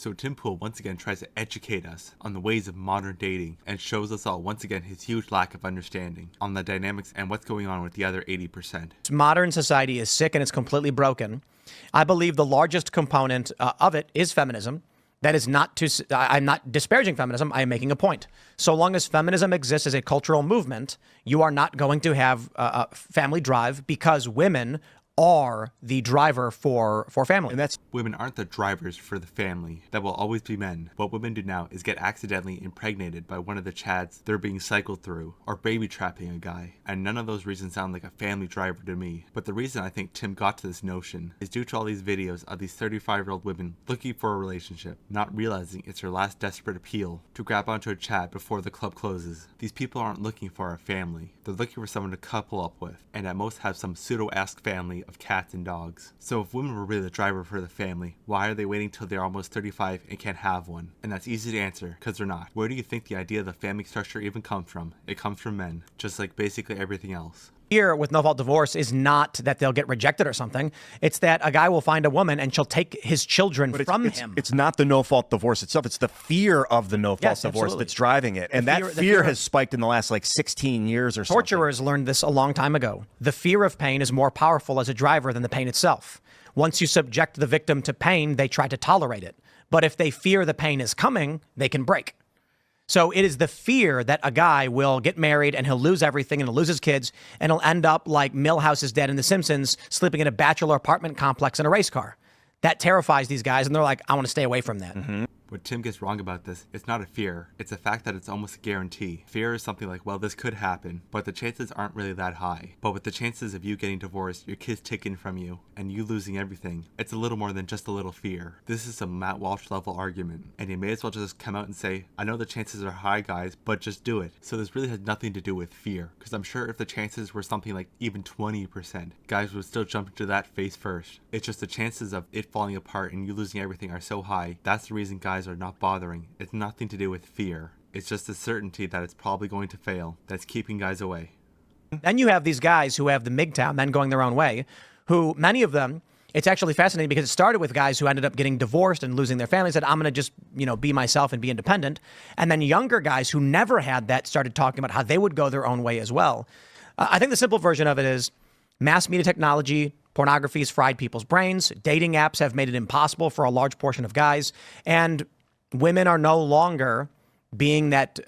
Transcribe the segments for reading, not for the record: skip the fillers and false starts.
So Tim Pool once again tries to educate us on the ways of modern dating and shows us all once again his huge lack of understanding on the dynamics and what's going on with the other 80%. Modern society is sick and it's completely broken. I believe the largest component of it is feminism. That is not to, I'm not disparaging feminism. I am making a point. So long as feminism exists as a cultural movement, you are not going to have a family drive because women are the driver for family. And that's women aren't the drivers for the family. That will always be men. What women do now is get accidentally impregnated by one of the chads they're being cycled through, or baby trapping a guy. And none of those reasons sound like a family driver to me. But the reason I think Tim got to this notion is due to all these videos of these 35-year-old women looking for a relationship, not realizing it's their last desperate appeal to grab onto a chat before the club closes. These people aren't looking for a family. They're looking for someone to couple up with, and at most have some pseudo-esque family of cats and dogs. So if women were really the driver for the family, why are they waiting till they're almost 35 and can't have one? And that's easy to answer, because they're not. Where do you think the idea of the family structure even comes from? It comes from men, just like basically everything else. Here with no-fault divorce is not that they'll get rejected or something. It's that a guy will find a woman and she'll take his children from him. It's not the no-fault divorce itself. It's the fear of the no-fault divorce that's driving it. And that fear has spiked in the last 16 years or so. Torturers learned this a long time ago. The fear of pain is more powerful as a driver than the pain itself. Once you subject the victim to pain, they try to tolerate it. But if they fear the pain is coming, they can break. So it is the fear that a guy will get married and he'll lose everything and he'll lose his kids and he'll end up like Milhouse is dead in The Simpsons, sleeping in a bachelor apartment complex in a race car. That terrifies these guys, and they're like, I want to stay away from that. Mm-hmm. What Tim gets wrong about this, it's not a fear. It's a fact that it's almost a guarantee. Fear is something like, well, this could happen, but the chances aren't really that high. But with the chances of you getting divorced, your kids taken from you, and you losing everything, it's a little more than just a little fear. This is a Matt Walsh level argument, and you may as well just come out and say, I know the chances are high, guys, but just do it. So this really has nothing to do with fear, because I'm sure if the chances were something like even 20%, guys would still jump into that face first. It's just the chances of it falling apart and you losing everything are so high. That's the reason guys are not bothering. It's nothing to do with fear. It's just the certainty that it's probably going to fail that's keeping guys away. Then you have these guys who have the MGTOW, men going their own way, who many of them, it's actually fascinating because it started with guys who ended up getting divorced and losing their families, said, I'm going to just, be myself and be independent. And then younger guys who never had that started talking about how they would go their own way as well. I think the simple version of it is mass media technology, pornography has fried people's brains. Dating apps have made it impossible for a large portion of guys. And women are no longer being that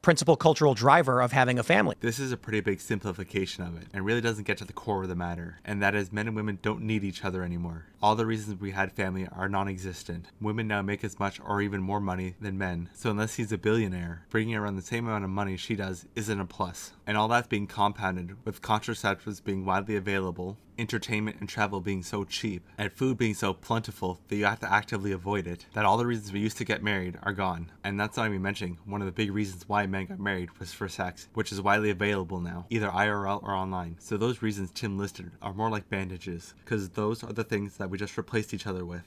principal cultural driver of having a family. This is a pretty big simplification of it and really doesn't get to the core of the matter. And that is men and women don't need each other anymore. All the reasons we had family are non-existent. Women now make as much or even more money than men. So unless he's a billionaire, bringing around the same amount of money she does isn't a plus. And all that's being compounded with contraceptives being widely available, entertainment and travel being so cheap, and food being so plentiful that you have to actively avoid it, that all the reasons we used to get married are gone. And that's not even mentioning one of the big reasons why men got married was for sex, which is widely available now, either IRL or online. So those reasons Tim listed are more like bandages, because those are the things that we just replaced each other with.